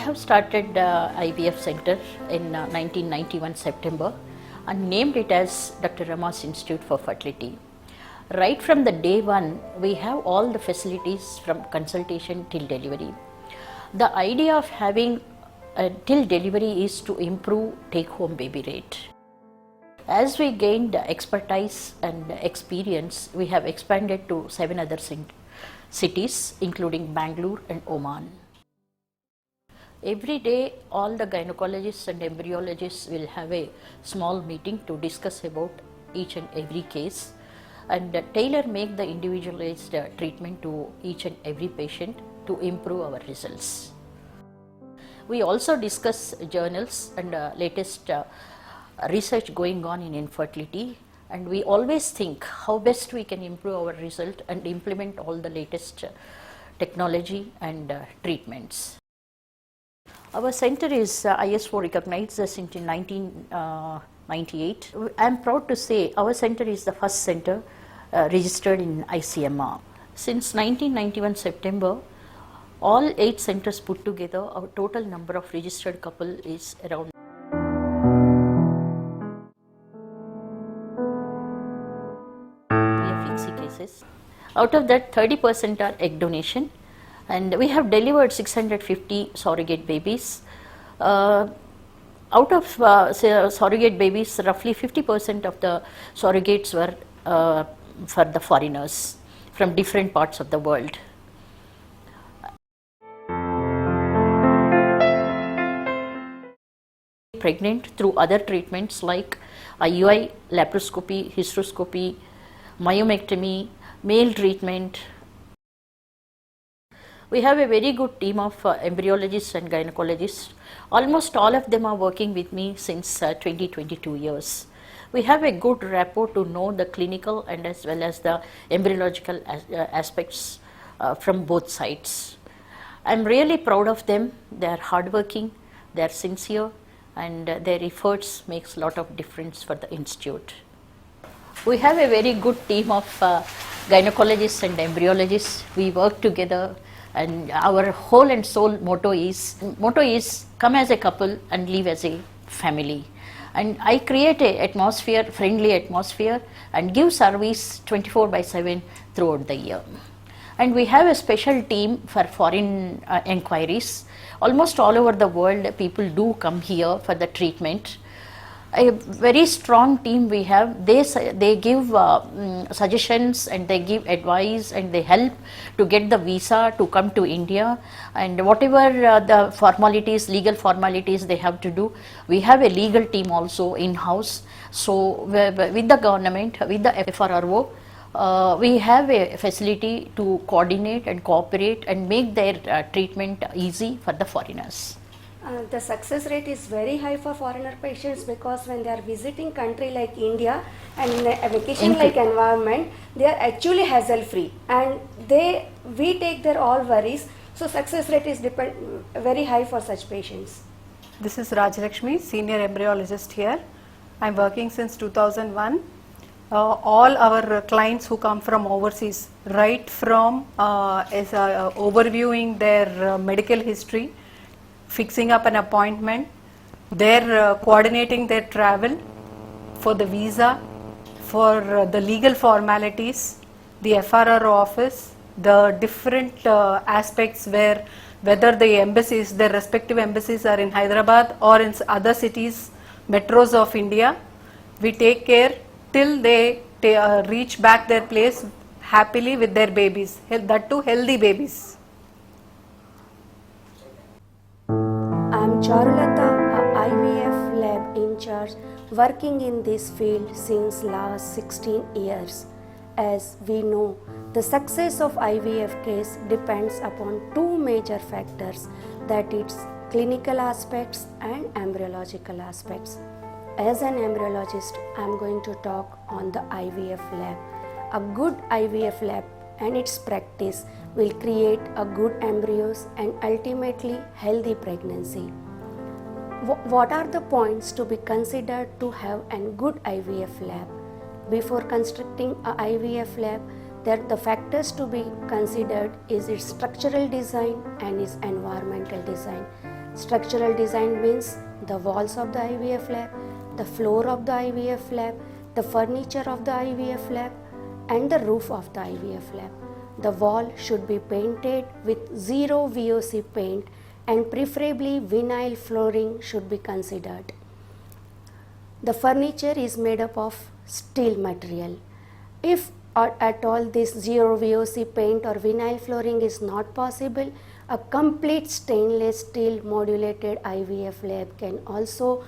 have started IVF Center in 1991 September and named it as Dr. Rama's Institute for Fertility. Right from the day one, we have all the facilities from consultation till delivery. The idea of having till delivery is to improve take-home baby rate. As we gained expertise and experience, we have expanded to 7 other cities, including Bangalore and Oman. Every day, all the gynecologists and embryologists will have a small meeting to discuss about each and every case and tailor-make the individualized treatment to each and every patient to improve our results. We also discuss journals and latest research going on in infertility, and we always think how best we can improve our result and implement all the latest technology and treatments. Our center is ISO recognized since 1998. I am proud to say our center is the first center registered in ICMR. Since 1991 September, all 8 centers put together, our total number of registered couple is around. Cases. Out of that, 30% are egg donation, and we have delivered 650 surrogate babies. Out of surrogate babies, roughly 50% of the surrogates were for the foreigners from different parts of the world. Pregnant through other treatments like IUI, laparoscopy, hysteroscopy, myomectomy, male treatment. We have a very good team of embryologists and gynecologists. Almost all of them are working with me since 22 years. We have a good rapport to know the clinical and as well as the embryological aspects from both sides. I'm really proud of them. They are hardworking, they are sincere, and their efforts makes a lot of difference for the institute. We have a very good team of gynecologists and embryologists. We work together, and our whole and soul motto is come as a couple and live as a family. And I create a friendly atmosphere and give service 24/7 throughout the year. And we have a special team for foreign inquiries. Almost all over the world, people do come here for the treatment. A very strong team we have. They give suggestions and they give advice and they help to get the visa to come to India, and whatever the formalities, legal formalities they have to do. We have a legal team also in-house. So with the government, with the FRRO, we have a facility to coordinate and cooperate and make their treatment easy for the foreigners. The success rate is very high for foreigner patients because when they are visiting country like India and in a vacation like environment, they are actually hassle free and we take their all worries. So success rate is very high for such patients. This is Rajalakshmi, senior embryologist here. I am working since 2001. All our clients who come from overseas, right from overviewing their medical history, fixing up an appointment, they're coordinating their travel for the visa, for the legal formalities, the FRR office, the different aspects whether the embassies, their respective embassies are in Hyderabad or in other cities, metros of India. We take care till they reach back their place happily with their babies, that too healthy babies. I'm Charulata, a IVF lab in charge, working in this field since last 16 years. As we know, the success of IVF case depends upon 2 major factors, that is clinical aspects and embryological aspects. As an embryologist, I am going to talk on the IVF lab. A good IVF lab and its practice will create a good embryos and ultimately healthy pregnancy. What are the points to be considered to have a good IVF lab? Before constructing a IVF lab, the factors to be considered is its structural design and its environmental design. Structural design means the walls of the IVF lab, the floor of the IVF lab, the furniture of the IVF lab, and the roof of the IVF lab. The wall should be painted with zero VOC paint, and preferably vinyl flooring should be considered. The furniture is made up of steel material. If at all this zero VOC paint or vinyl flooring is not possible, a complete stainless steel modulated IVF lab can also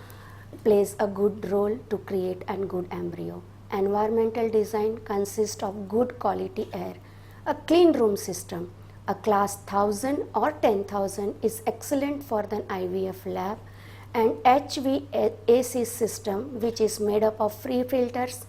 plays a good role to create a good embryo. Environmental design consists of good quality air. A clean room system, a class 1000 or 10,000 is excellent for the IVF lab, and HVAC system, which is made up of free filters,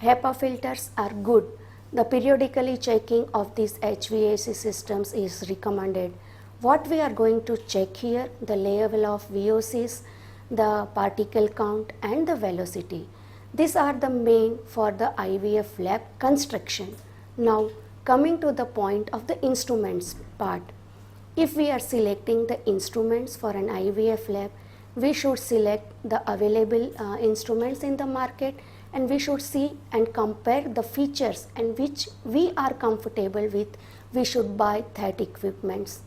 HEPA filters, are good. The periodically checking of these HVAC systems is recommended. What we are going to check here, the level of VOCs, the particle count, and the velocity. These are the main for the IVF lab construction. Now coming to the point of the instruments part. If we are selecting the instruments for an IVF lab, we should select the available instruments in the market, and we should see and compare the features and which we are comfortable with. We should buy that equipments.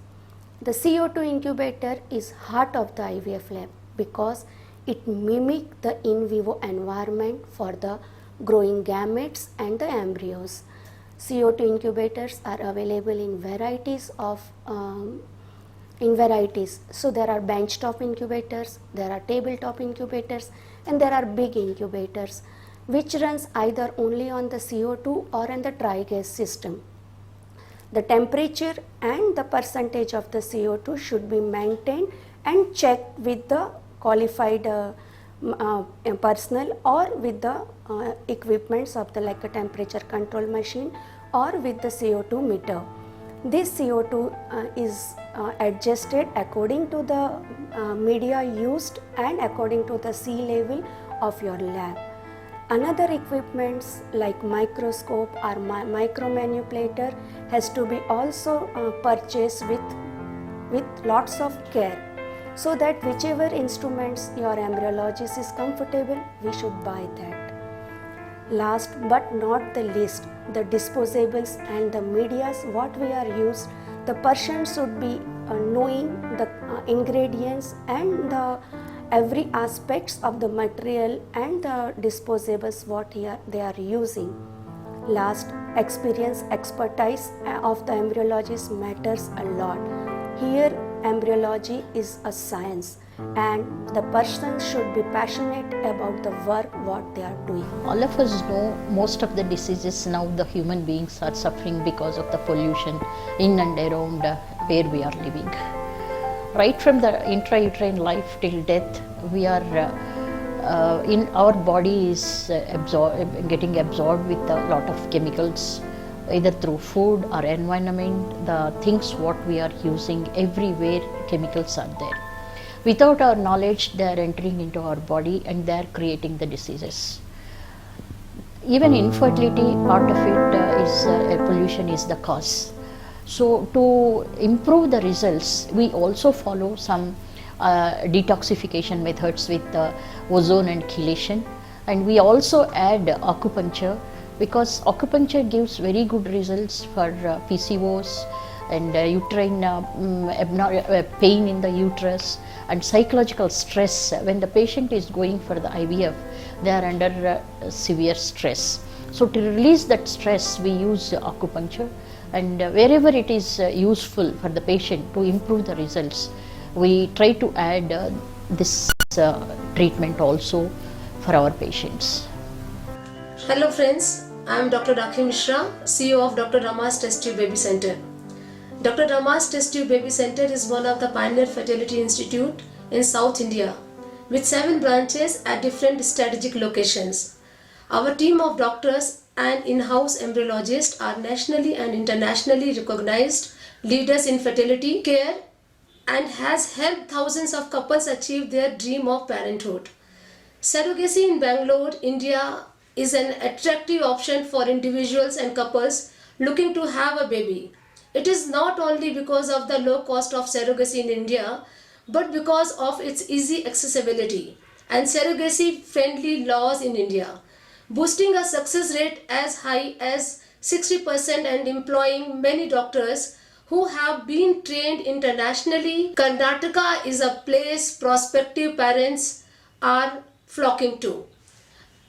The CO2 incubator is heart of the IVF lab because it mimics the in vivo environment for the growing gametes and the embryos. CO2 incubators are available in varieties. So there are benchtop incubators, there are tabletop incubators, and there are big incubators which runs either only on the CO2 or on the dry gas system. The temperature and the percentage of the CO2 should be maintained and checked with the qualified personnel or with the equipments of the like a temperature control machine or with the CO2 meter. This CO2 is adjusted according to the media used and according to the sea level of your lab. Another equipments like microscope or micromanipulator has to be also purchased with lots of care, so that whichever instruments your embryologist is comfortable, we should buy that. Last but not the least, the disposables and the medias what we are used, the person should be knowing the ingredients and the every aspects of the material and the disposables what they are using. Last, experience, expertise of the embryologist matters a lot. Here embryology is a science and the person should be passionate about the work what they are doing. All of us know most of the diseases now the human beings are suffering because of the pollution in and around where we are living. Right from the intrauterine life till death, we are in our body is getting absorbed with a lot of chemicals, either through food or environment. The things what we are using, everywhere chemicals are there. Without our knowledge, they are entering into our body and they are creating the diseases. Even infertility, part of it is pollution is the cause. So to improve the results, we also follow some detoxification methods with ozone and chelation, and we also add acupuncture, because acupuncture gives very good results for PCOS and uterine pain in the uterus and psychological stress. When the patient is going for the IVF, they are under severe stress. So to release that stress, we use acupuncture, and wherever it is useful for the patient to improve the results, we try to add this treatment also for our patients. Hello friends, I am Dr. Rakhi Mishra, CEO of Dr. Rama's Test Tube Baby Center. Dr. Rama's Test Tube Baby Center is one of the pioneer fertility institute in South India with 7 branches at different strategic locations. Our team of doctors and in-house embryologists are nationally and internationally recognized leaders in fertility care and has helped thousands of couples achieve their dream of parenthood. Surrogacy in Bangalore, India is an attractive option for individuals and couples looking to have a baby. It is not only because of the low cost of surrogacy in India, but because of its easy accessibility and surrogacy friendly laws in India, boosting a success rate as high as 60% and employing many doctors who have been trained internationally. Karnataka is a place prospective parents are flocking to.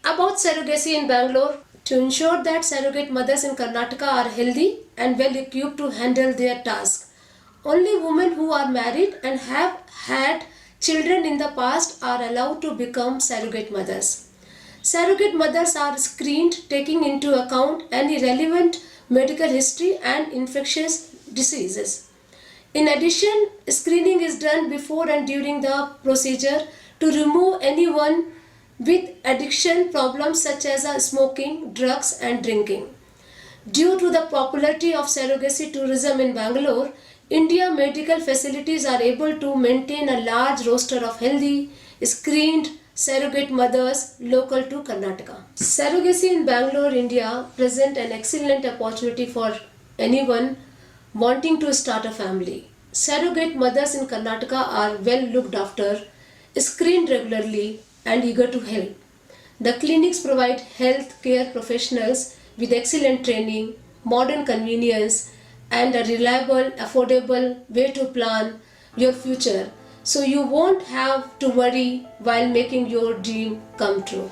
About surrogacy in Bangalore, to ensure that surrogate mothers in Karnataka are healthy and well equipped to handle their task. Only women who are married and have had children in the past are allowed to become surrogate mothers. Surrogate mothers are screened taking into account any relevant medical history and infectious diseases. In addition, screening is done before and during the procedure to remove anyone with addiction problems such as smoking, drugs and drinking. Due to the popularity of surrogacy tourism in Bangalore, India medical facilities are able to maintain a large roster of healthy, screened surrogate mothers local to Karnataka. Surrogacy in Bangalore, India present an excellent opportunity for anyone wanting to start a family. Surrogate mothers in Karnataka are well looked after, screened regularly and eager to help. The clinics provide health care professionals with excellent training, modern convenience, and a reliable, affordable way to plan your future, so you won't have to worry while making your dream come true.